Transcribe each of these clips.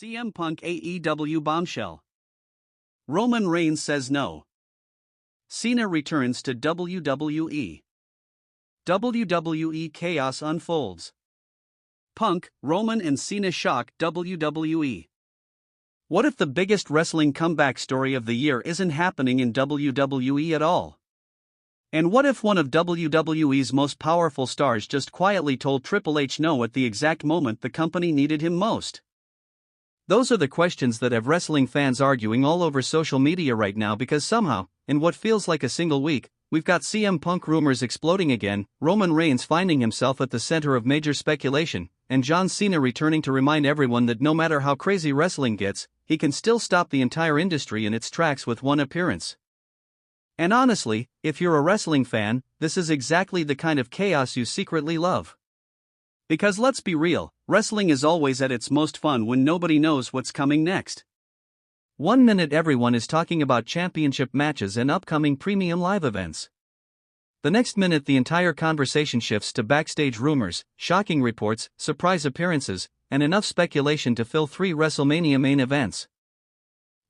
CM Punk AEW Bombshell. Roman Reigns says no. Cena returns to WWE. WWE chaos unfolds. Punk, Roman and Cena shock WWE. What if the biggest wrestling comeback story of the year isn't happening in WWE at all? And what if one of WWE's most powerful stars just quietly told Triple H no at the exact moment the company needed him most? Those are the questions that have wrestling fans arguing all over social media right now because somehow, in what feels like a single week, we've got CM Punk rumors exploding again, Roman Reigns finding himself at the center of major speculation, and John Cena returning to remind everyone that no matter how crazy wrestling gets, he can still stop the entire industry in its tracks with one appearance. And honestly, if you're a wrestling fan, this is exactly the kind of chaos you secretly love. Because let's be real, wrestling is always at its most fun when nobody knows what's coming next. One minute everyone is talking about championship matches and upcoming premium live events. The next minute the entire conversation shifts to backstage rumors, shocking reports, surprise appearances, and enough speculation to fill 3 WrestleMania main events.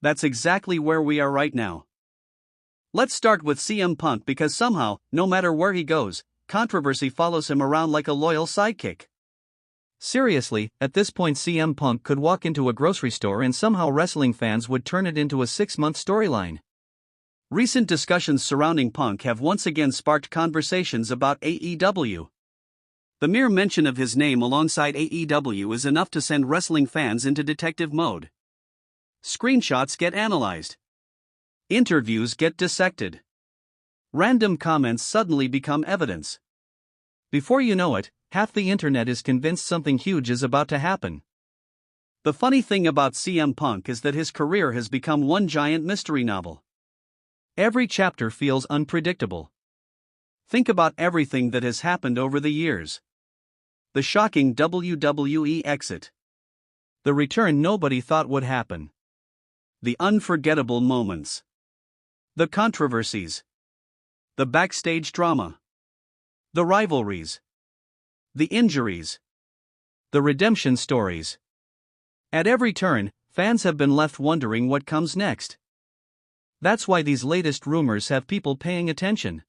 That's exactly where we are right now. Let's start with CM Punk because somehow, no matter where he goes, controversy follows him around like a loyal sidekick. Seriously, at this point CM Punk could walk into a grocery store and somehow wrestling fans would turn it into a 6-month storyline. Recent discussions surrounding Punk have once again sparked conversations about AEW. The mere mention of his name alongside AEW is enough to send wrestling fans into detective mode. Screenshots get analyzed. Interviews get dissected. Random comments suddenly become evidence. Before you know it, half the internet is convinced something huge is about to happen. The funny thing about CM Punk is that his career has become one giant mystery novel. Every chapter feels unpredictable. Think about everything that has happened over the years. The shocking WWE exit. The return nobody thought would happen. The unforgettable moments. The controversies. The backstage drama. The rivalries. The injuries. The redemption stories. At every turn, fans have been left wondering what comes next. That's why these latest rumors have people paying attention.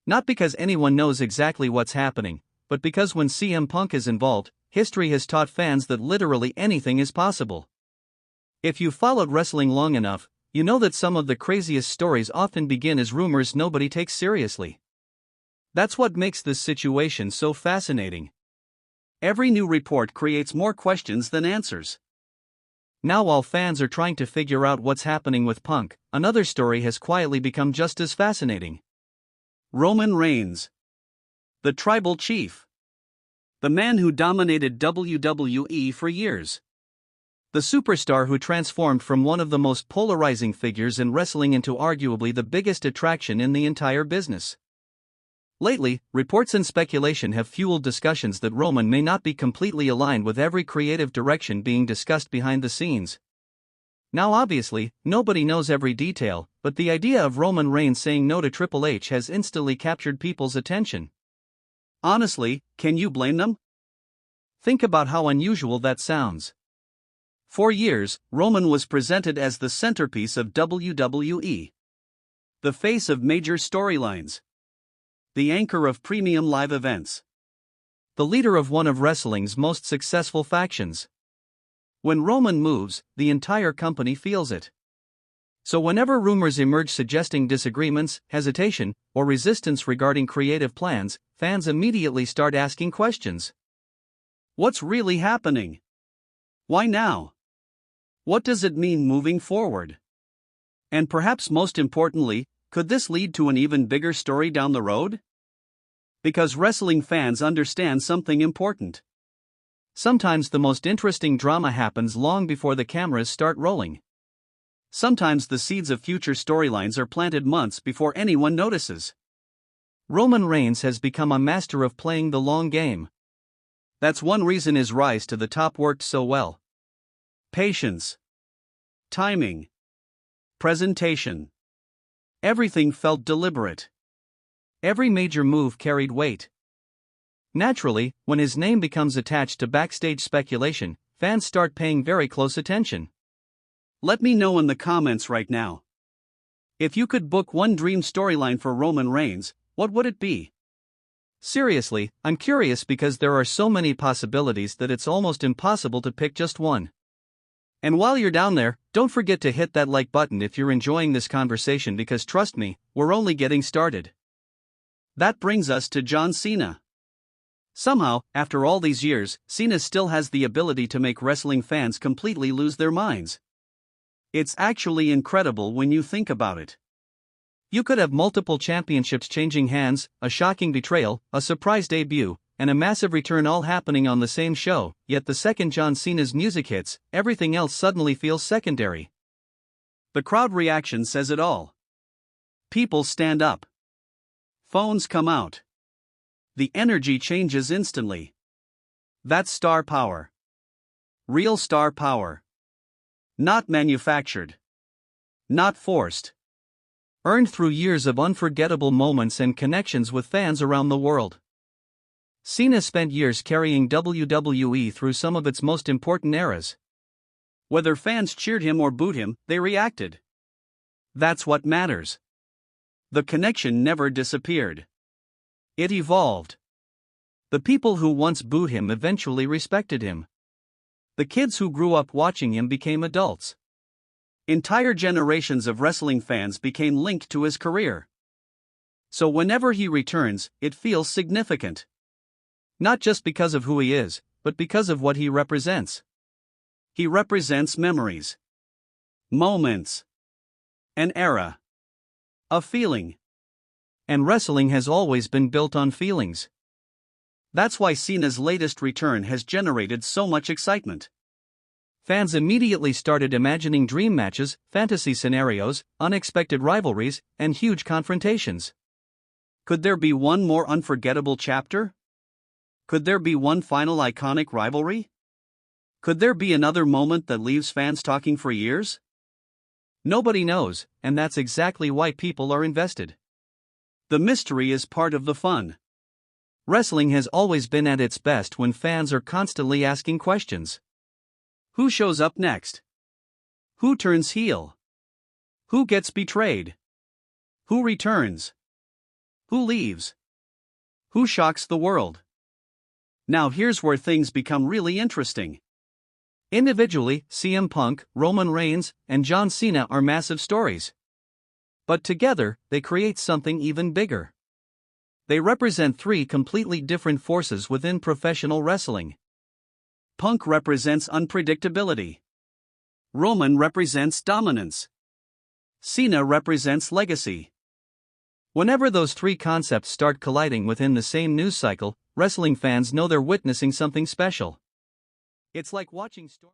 Not because anyone knows exactly what's happening, but because when CM Punk is involved, history has taught fans that literally anything is possible. If you've followed wrestling long enough, you know that some of the craziest stories often begin as rumors nobody takes seriously. That's what makes this situation so fascinating. Every new report creates more questions than answers. Now while fans are trying to figure out what's happening with Punk, another story has quietly become just as fascinating. Roman Reigns. The tribal chief. The man who dominated WWE for years. The superstar who transformed from one of the most polarizing figures in wrestling into arguably the biggest attraction in the entire business. Lately, reports and speculation have fueled discussions that Roman may not be completely aligned with every creative direction being discussed behind the scenes. Now obviously, nobody knows every detail, but the idea of Roman Reigns saying no to Triple H has instantly captured people's attention. Honestly, can you blame them? Think about how unusual that sounds. For years, Roman was presented as the centerpiece of WWE. The face of major storylines. The anchor of premium live events. The leader of one of wrestling's most successful factions. When Roman moves, the entire company feels it. So whenever rumors emerge suggesting disagreements, hesitation, or resistance regarding creative plans, fans immediately start asking questions. What's really happening? Why now? What does it mean moving forward? And perhaps most importantly, could this lead to an even bigger story down the road? Because wrestling fans understand something important. Sometimes the most interesting drama happens long before the cameras start rolling. Sometimes the seeds of future storylines are planted months before anyone notices. Roman Reigns has become a master of playing the long game. That's one reason his rise to the top worked so well. Patience. Timing. Presentation. Everything felt deliberate. Every major move carried weight. Naturally, when his name becomes attached to backstage speculation, fans start paying very close attention. Let me know in the comments right now. If you could book one dream storyline for Roman Reigns, what would it be? Seriously, I'm curious because there are so many possibilities that it's almost impossible to pick just one. And while you're down there, don't forget to hit that like button if you're enjoying this conversation because trust me, we're only getting started. That brings us to John Cena. Somehow, after all these years, Cena still has the ability to make wrestling fans completely lose their minds. It's actually incredible when you think about it. You could have multiple championships changing hands, a shocking betrayal, a surprise debut, and a massive return all happening on the same show, yet the second John Cena's music hits, everything else suddenly feels secondary. The crowd reaction says it all. People stand up. Phones come out. The energy changes instantly. That's star power. Real star power. Not manufactured. Not forced. Earned through years of unforgettable moments and connections with fans around the world. Cena spent years carrying WWE through some of its most important eras. Whether fans cheered him or booed him, they reacted. That's what matters. The connection never disappeared. It evolved. The people who once booed him eventually respected him. The kids who grew up watching him became adults. Entire generations of wrestling fans became linked to his career. So whenever he returns, it feels significant. Not just because of who he is, but because of what he represents. He represents memories. Moments. An era. A feeling. And wrestling has always been built on feelings. That's why Cena's latest return has generated so much excitement. Fans immediately started imagining dream matches, fantasy scenarios, unexpected rivalries, and huge confrontations. Could there be one more unforgettable chapter? Could there be one final iconic rivalry? Could there be another moment that leaves fans talking for years? Nobody knows, and that's exactly why people are invested. The mystery is part of the fun. Wrestling has always been at its best when fans are constantly asking questions. Who shows up next? Who turns heel? Who gets betrayed? Who returns? Who leaves? Who shocks the world? Now here's where things become really interesting. Individually, CM Punk, Roman Reigns, and John Cena are massive stories. But together, they create something even bigger. They represent three completely different forces within professional wrestling. Punk represents unpredictability. Roman represents dominance. Cena represents legacy. Whenever those three concepts start colliding within the same news cycle, wrestling fans know they're witnessing something special. It's like watching